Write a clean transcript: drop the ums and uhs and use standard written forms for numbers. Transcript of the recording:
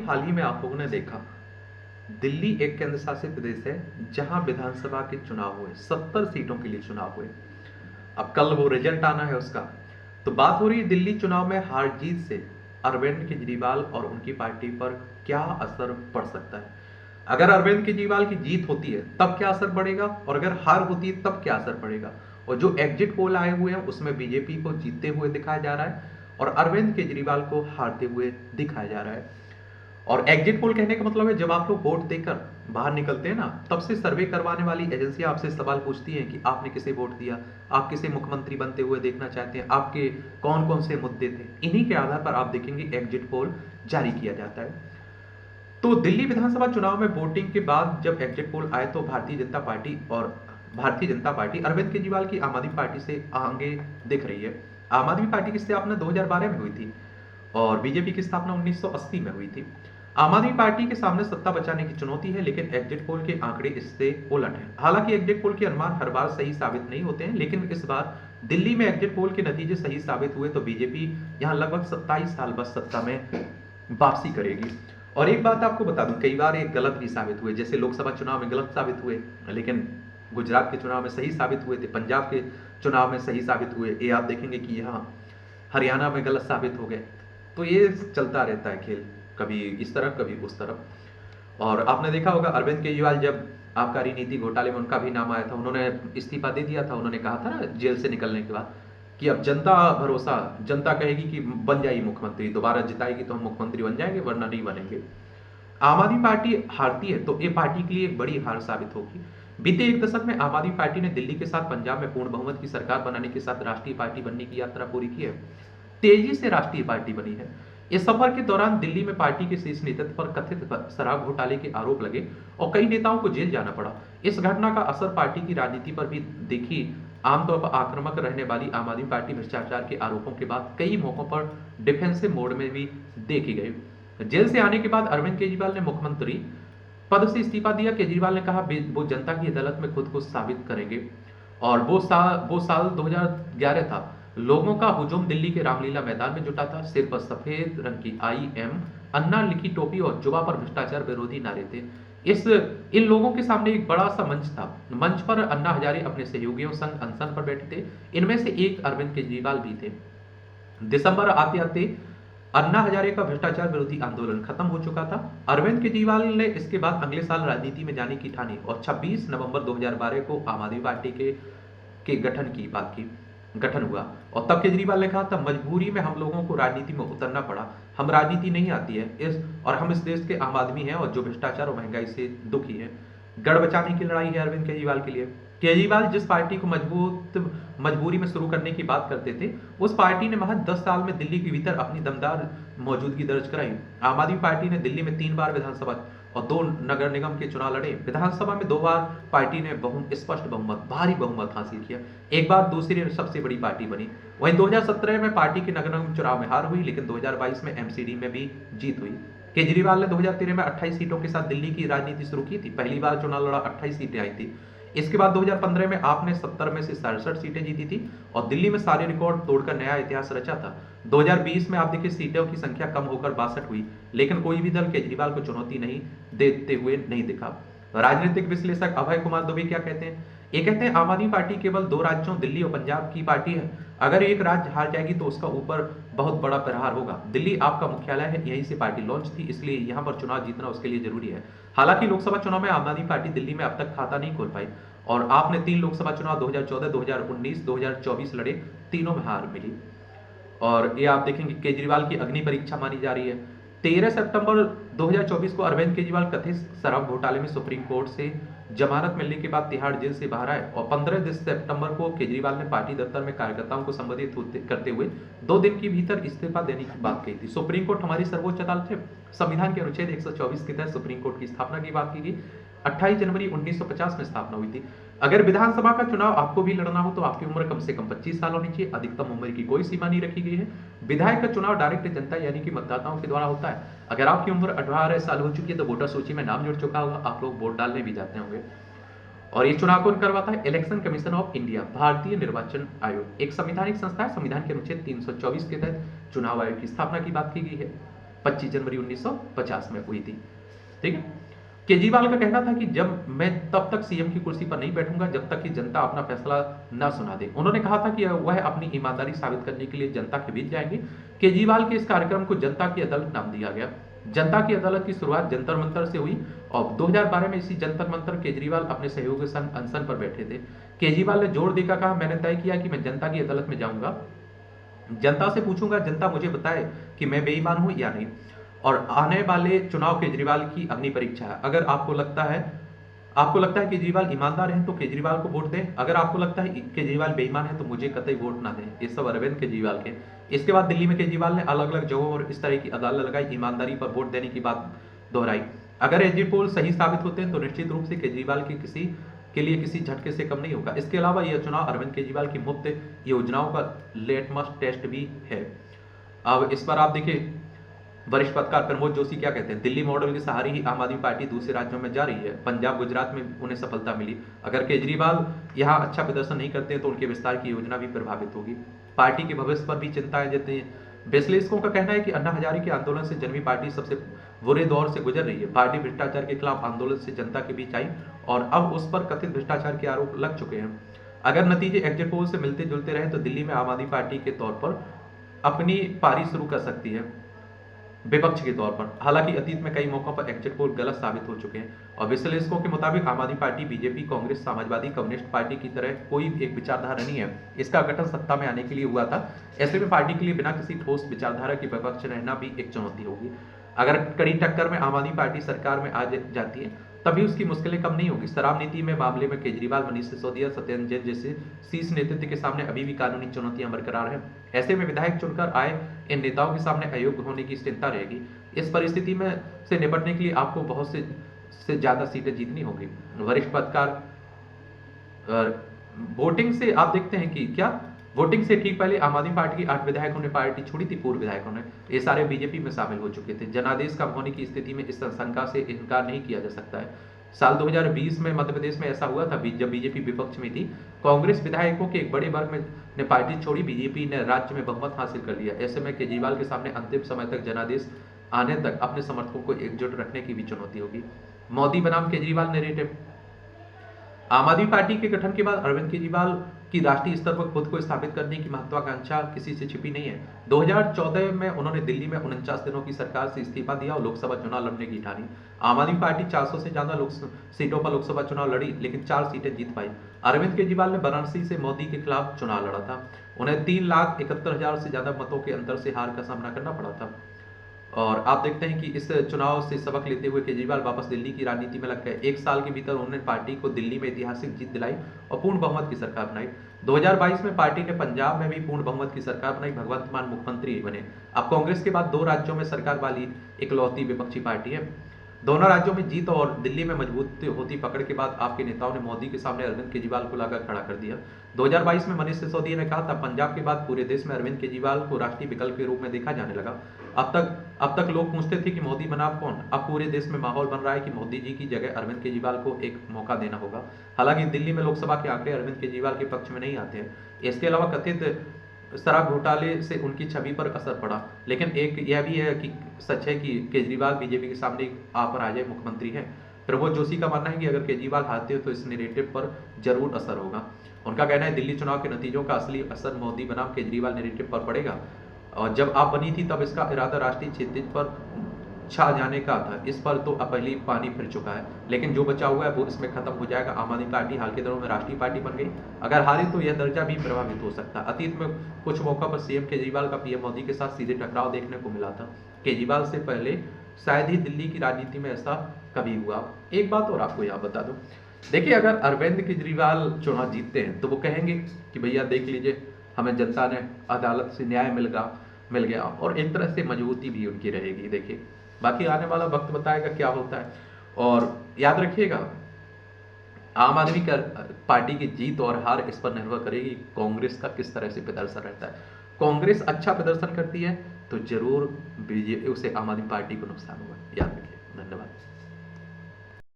हाल ही में आप लोगों ने देखा, दिल्ली एक केंद्र शासित प्रदेश है जहां विधानसभा के चुनाव हुए, 70 सीटों के लिए चुनाव हुए। अब कल वो रिजल्ट आना है उसका। तो बात हो रही है दिल्ली चुनाव में हार जीत से अरविंद केजरीवाल और उनकी पार्टी पर क्या असर पड़ सकता है। अगर अरविंद केजरीवाल की जीत होती है तब क्या असर पड़ेगा, और अगर हार होती है तब क्या असर पड़ेगा। और जो एग्जिट पोल आए हुए हैं उसमें बीजेपी को जीतते हुए दिखाया जा रहा है और अरविंद केजरीवाल को हारते हुए दिखाया जा रहा है। और एग्जिट पोल कहने का मतलब है जब आप लोग वोट देकर बाहर निकलते हैं ना, तब से सर्वे करवाने वाली एजेंसियां आपसे सवाल पूछती हैं कि आपने किसे वोट दिया, आप किसे मुख्यमंत्री बनते हुए देखना चाहते हैं, आपके कौन कौन से मुद्दे थे। इन्हीं के आधार पर आप देखेंगे एग्जिट पोल जारी किया जाता है। तो दिल्ली विधानसभा चुनाव में वोटिंग के बाद जब एग्जिट पोल आए तो भारतीय जनता पार्टी अरविंद केजरीवाल की आम आदमी पार्टी से आगे दिख रही है। आम आदमी पार्टी की स्थापना 2012 में हुई थी और बीजेपी की स्थापना 1980 में हुई थी। आम आदमी पार्टी के सामने सत्ता बचाने की चुनौती है, लेकिन एग्जिट पोल के आंकड़े इससे उलट हैं। हालांकि एग्जिट पोल के अनुमान हर बार सही साबित नहीं होते हैं, लेकिन इस बार दिल्ली में एग्जिट पोल के नतीजे सही साबित हुए तो बीजेपी यहां लगभग 27 साल बाद सत्ता में वापसी करेगी। और एक बात आपको बता दूं, कई बार ये गलत भी साबित हुए, जैसे लोकसभा चुनाव में गलत साबित हुए, लेकिन गुजरात के चुनाव में सही साबित हुए थे, पंजाब के चुनाव में सही साबित हुए। ये आप देखेंगे कि यहाँ हरियाणा में गलत साबित हो गए। तो ये चलता रहता है खेल, कभी इस तरफ कभी उस तरफ। और आपने देखा होगा अरविंद केजरीवाल जब आबकारी नीति घोटाले में उनका भी नाम आया था, उन्होंने इस्तीफा दे दिया था। उन्होंने कहा था ना जेल से निकलने के बाद कि अब जनता भरोसा, जनता कहेगी कि बन जाएगी मुख्यमंत्री, दोबारा जिताएगी तो हम मुख्यमंत्री बन जाएंगे, वरना नहीं बनेंगे। आम आदमी पार्टी हारती है तो ये पार्टी के लिए एक बड़ी हार साबित होगी। बीते एक दशक में आम आदमी पार्टी ने दिल्ली के साथ पंजाब में पूर्ण बहुमत की सरकार बनाने के साथ राष्ट्रीय पार्टी बनने की यात्रा पूरी की है। तेजी से राष्ट्रीय पार्टी बनी है। इस सफर के दौरान दिल्ली में पार्टी के शीर्ष नेतृत्व पर कथित शराब घोटाले के आरोप लगे और कई नेताओं को जेल जाना पड़ा। इस घटना का असर पार्टी की राजनीति पर भी देखी। आमतौर पर आक्रामक रहने वाली आम आदमी पार्टी भ्रष्टाचार के आरोपों के बाद कई मौकों पर डिफेंसिव मोड में भी देखी गई। जेल से आने के बाद अरविंद केजरीवाल ने मुख्यमंत्री पद से इस्तीफा दिया। केजरीवाल ने कहा वो जनता की अदालत में खुद को साबित करेंगे। और वो साल 2011 था। लोगों का हुजूम दिल्ली के रामलीला मैदान में जुटा था। सिर पर सफेद रंग की IM अन्ना लिखी टोपी और जुबा पर भ्रष्टाचार विरोधी नारे थे। इस इन लोगों के सामने एक बड़ा सा मंच था। मंच पर अन्ना हजारे अपने सहयोगियों संग अनशन पर बैठे थे। इनमें से एक अरविंद केजरीवाल भी थे। दिसंबर आते आते अन्ना हजारे का भ्रष्टाचार विरोधी आंदोलन खत्म हो चुका था। अरविंद केजरीवाल ने इसके बाद अगले साल राजनीति में जाने की ठानी और 26 नवंबर 2012 को आम आदमी पार्टी के गठन हुआ। और तब केजरीवाल ने कहा था मजबूरी में हम लोगों को राजनीति में उतरना पड़ा, हम राजनीति नहीं आती है और हम इस देश के आम आदमी हैं और जो भ्रष्टाचार और महंगाई से दुखी है। गढ़ बचाने की लड़ाई है अरविंद केजरीवाल के लिए। केजरीवाल जिस पार्टी को मजबूरी में शुरू करने की बात करते थे, उस पार्टी ने महज 10 साल में दिल्ली के भीतर अपनी दमदार मौजूदगी दर्ज कराई। आम आदमी पार्टी ने दिल्ली में 3 बार विधानसभा और 2 नगर निगम के चुनाव लड़े। विधानसभा में 2 बार पार्टी ने स्पष्ट बहुमत, भारी बहुमत हासिल किया। एक बार दूसरी सबसे बड़ी पार्टी बनी। वहीं 2017 में पार्टी के नगर निगम चुनाव में हार हुई, लेकिन 2022 में MCD में भी जीत हुई। केजरीवाल ने 2013 में 28 सीटों के साथ दिल्ली की राजनीति शुरू की थी। पहली बार चुनाव लड़ा, 28 सीटें आई थी। इसके बाद 2015 में आपने 70 में से 67 सीटें जीती थी और दिल्ली में सारे रिकॉर्ड तोड़कर नया इतिहास रचा था। 2020 में आप देखिए सीटों की संख्या कम होकर 62 हुई, लेकिन कोई भी दल केजरीवाल को चुनौती नहीं देते हुए नहीं दिखा। राजनीतिक विश्लेषक अभय कुमार दुबे क्या कहते हैं? ये कहते हैं आम आदमी पार्टी केवल 2 राज्यों दिल्ली और पंजाब की पार्टी है। अगर एक राज्य हार जाएगी तो उसका ऊपर बहुत बड़ा प्रहार होगा। दिल्ली आपका मुख्यालय है, यहीं से पार्टी लॉन्च थी, इसलिए यहाँ पर चुनाव जीतना उसके लिए जरूरी है। हालांकि लोकसभा चुनाव में आम आदमी पार्टी दिल्ली में अब तक खाता नहीं खोल पाई और आपने 3 लोकसभा चुनाव 2014, 2019, 2024 लड़े, तीनों में हार मिली। और ये आप देखेंगे केजरीवाल की अग्नि परीक्षा मानी जा रही है। 13 सितंबर 2024 को अरविंद केजरीवाल कथित शराब घोटाले में सुप्रीम कोर्ट से जमानत मिलने के बाद तिहाड़ जेल से बाहर आए और 15 सितंबर को केजरीवाल ने पार्टी दफ्तर में कार्यकर्ताओं को संबोधित करते हुए 2 दिन के भीतर इस्तीफा देने की बात कही थी। सुप्रीम कोर्ट हमारी सर्वोच्च अदालत है। संविधान के अनुच्छेद 124 के तहत सुप्रीम कोर्ट की स्थापना की बात की गई। 28 जनवरी 1950 में स्थापना हुई थी। अगर विधानसभा का चुनाव आपको भी लड़ना हो तो आपकी उम्र कम से कम 25 साल होनी चाहिए। अधिकतम उम्र की कोई सीमा नहीं रखी गई है। विधायक का चुनाव डायरेक्ट जनता यानी कि मतदाताओं के द्वारा होता है। अगर आपकी उम्र 18 साल हो चुकी है तो वोटर सूची में नाम जुड़ चुका होगा, आप लोग वोट डालने भी जाते होंगे। और ये चुनाव कौन करवाता है? इलेक्शन कमीशन ऑफ इंडिया, भारतीय निर्वाचन आयोग, एक संवैधानिक संस्था है। संविधान के अनुच्छेद 324 के तहत चुनाव आयोग की स्थापना की बात की गई है। 25 जनवरी 1950 में हुई थी। ठीक है। केजरीवाल का कहना था कि जब मैं तब तक सीएम की कुर्सी पर नहीं बैठूंगा जब तक कि जनता अपना फैसला ना सुना दे। उन्होंने कहा था कि वह अपनी ईमानदारी साबित करने के लिए जनता के बीच जाएंगे। केजरीवाल के इस कार्यक्रम को जनता की अदालत नाम दिया गया। जनता की अदालत की शुरुआत जंतर मंतर से हुई और 2012 में इसी जंतर मंतर केजरीवाल अपने सहयोगी संग अनशन पर बैठे थे। केजरीवाल ने जोर देकर कहा, मैंने तय किया कि मैं जनता की अदालत में जाऊंगा, जनता से पूछूंगा, जनता मुझे बताए कि मैं बेईमान हूं या नहीं। और आने वाले चुनाव केजरीवाल की अग्नि परीक्षा है। अगर आपको लगता है केजरीवाल ईमानदार है तो केजरीवाल को वोट दें। अगर आपको लगता है केजरीवाल बेईमान है तो मुझे कतई वोट ना दें। ये सब अरविंद केजरीवाल के। इसके बाद दिल्ली में केजरीवाल ने अलग अलग जगहों और इस तरह की अदालत लगाई, ईमानदारी पर वोट देने की बात दोहराई। अगर एग्जिट पोल सही साबित होते हैं तो निश्चित रूप से केजरीवाल की किसी के लिए किसी झटके से कम नहीं होगा। इसके अलावा यह चुनाव अरविंद केजरीवाल की मुफ्त योजनाओं का लेटमस टेस्ट भी है। अब इस पर आप देखिए वरिष्ठ पत्रकार प्रमोद जोशी क्या कहते हैं, दिल्ली मॉडल के सहारे ही आम आदमी पार्टी दूसरे राज्यों में जा रही है। पंजाब गुजरात में उन्हें सफलता मिली। अगर केजरीवाल यहां अच्छा प्रदर्शन नहीं करते हैं तो उनके विस्तार की योजना भी प्रभावित होगी। पार्टी के भविष्य पर भी चिंताएं जताई हैं। विश्लेषकों का कहना है कि अन्ना हजारे के आंदोलन से जनवी पार्टी सबसे बुरे दौर से गुजर रही है। पार्टी भ्रष्टाचार के खिलाफ आंदोलन से जनता के बीच आई और अब उस पर कथित भ्रष्टाचार के आरोप लग चुके हैं। अगर नतीजे एग्जिट पोल से मिलते जुलते रहे तो दिल्ली में आम आदमी पार्टी के तौर पर अपनी पारी शुरू कर सकती है विपक्ष के तौर पर। हालांकि अतीत में कई मौकों पर एग्जिट पोल गलत साबित हो चुके हैं और विश्लेषकों के मुताबिक आम आदमी party BJP, Congress, Samajwadi, communist party की तरह कोई एक विचारधारा नहीं है। इसका गठन सत्ता में आने के लिए हुआ था। ऐसे में पार्टी के लिए बिना किसी ठोस विचारधारा के विपक्ष रहना भी एक चुनौती होगी। अगर कड़ी टक्कर में आम आदमी पार्टी सरकार में आ जाती है तभी उसकी मुश्किलें कम नहीं होगी। शराब नीति में मामले में केजरीवाल, मनीष सिसोदिया, सत्येंद्र जैन जैसे शीर्ष नेतृत्व के सामने अभी भी कानूनी चुनौतियां बरकरार हैं। ऐसे में विधायक चुनकर आए इन नेताओं के सामने अयोग्य होने की चिंता रहेगी। इस परिस्थिति में से निपटने के लिए आपको बहुत से ज्यादा सीटें जीतनी होगी। वरिष्ठ पत्रकार वोटिंग से आप देखते हैं कि क्या वोटिंग से ठीक पहले आम आदमी पार्टी के 8 विधायकों ने पार्टी छोड़ी थी। पूर्व विधायकों ने ये सारे बीजेपी में शामिल हो चुके थे। जनादेश कम होने की स्थिति में इस आशंका से इनकार नहीं किया जा सकता है। साल 2020 में मध्य प्रदेश में ऐसा हुआ था जब बीजेपी विपक्ष में थी। कांग्रेस विधायकों के एक बड़े वर्ग ने पार्टी छोड़ी, बीजेपी ने राज्य में बहुमत हासिल कर लिया। ऐसे में केजरीवाल के सामने अंतिम समय तक जनादेश आने तक अपने समर्थकों को एकजुट रखने की भी चुनौती होगी। मोदी बनाम केजरीवाल नैरेटिव। आम आदमी पार्टी के गठन के बाद अरविंद केजरीवाल की राष्ट्रीय स्तर पर खुद को स्थापित करने की महत्वाकांक्षा किसी से छिपी नहीं है। 2014 में उन्होंने दिल्ली में 49 दिनों की सरकार से इस्तीफा दिया और लोकसभा चुनाव लड़ने की ठानी। आम आदमी पार्टी 400 से ज्यादा सीटों पर लोकसभा चुनाव लड़ी लेकिन 4 सीटें जीत पाई। अरविंद केजरीवाल ने वाराणसी से मोदी के खिलाफ चुनाव लड़ा था। उन्हें 3,71,000 से ज्यादा मतों के अंतर से हार का सामना करना पड़ा था। और आप देखते हैं कि इस चुनाव से सबक लेते हुए केजरीवाल वापस दिल्ली की राजनीति में लग गए। 1 साल के भीतर उन्होंने पार्टी को दिल्ली में ऐतिहासिक जीत दिलाई और पूर्ण बहुमत की सरकार बनाई। 2022 में पार्टी ने पंजाब में भी पूर्ण बहुमत की सरकार बनाई। भगवंत मान मुख्यमंत्री बने। अब कांग्रेस के बाद 2 राज्यों में सरकार वाली इकलौती विपक्षी पार्टी है। दोनों राज्यों में जीत और दिल्ली में मजबूत होती पकड़ के बाद आपके नेताओं ने मोदी के सामने अरविंद केजरीवाल को लाकर खड़ा कर दिया। 2022 में मनीष सिसोदिया ने कहा था, पंजाब के बाद पूरे देश में अरविंद केजरीवाल को राष्ट्रीय विकल्प के रूप में देखा जाने लगा। अब तक लोग पूछते थे कि मोदी बना कौन। अब पूरे देश में माहौल बन रहा है कि मोदी जी की जगह अरविंद केजरीवाल को एक मौका देना होगा। हालांकि दिल्ली में लोकसभा के आंकड़े अरविंद केजरीवाल के पक्ष में नहीं आते हैं। इसके अलावा कथित शराब घोटाले से उनकी छवि पर असर पड़ा। लेकिन एक यह भी है कि सच है कि केजरीवाल बीजेपी के सामने एक अपराजय मुख्यमंत्री है। प्रमोद जोशी का मानना है कि अगर केजरीवाल हारते हो तो इस नैरेटिव पर जरूर असर होगा। उनका कहना है दिल्ली चुनाव के नतीजों का असली असर मोदी बनाम केजरीवाल नैरेटिव पर पड़ेगा। और जब आप बनी थी तब इसका इरादा राष्ट्रीय क्षितिज पर छा जाने का था। इस पर तो अब पहले पानी फिर चुका है, लेकिन जो बचा हुआ है वो इसमें खत्म हो जाएगा। आम आदमी पार्टी हाल के दिनों में राष्ट्रीय पार्टी बन गई। अगर हारे तो यह दर्जा भी प्रभावित हो सकता है। अतीत में कुछ मौकों पर सीएम केजरीवाल का पीएम मोदी के साथ सीधे टकराव देखने को मिला था। केजरीवाल से पहले शायद ही दिल्ली की राजनीति में ऐसा कभी हुआ। एक बात और आपको यहाँ बता दूं, देखिए अगर अरविंद केजरीवाल चुनाव जीतते हैं तो वो कहेंगे कि भैया देख लीजिए, हमें जनता ने अदालत से न्याय मिल गया और एक तरह से मजबूती भी उनकी रहेगी। देखिए बाकी आने वाला वक्त बताएगा क्या होता है। और याद रखिएगा, आम आदमी पार्टी की जीत और हार इस पर निर्भर करेगी कांग्रेस का किस तरह से प्रदर्शन रहता है। कांग्रेस अच्छा प्रदर्शन करती है तो जरूर बीजेपी उसे आम आदमी पार्टी को नुकसान होगा, याद रखिए।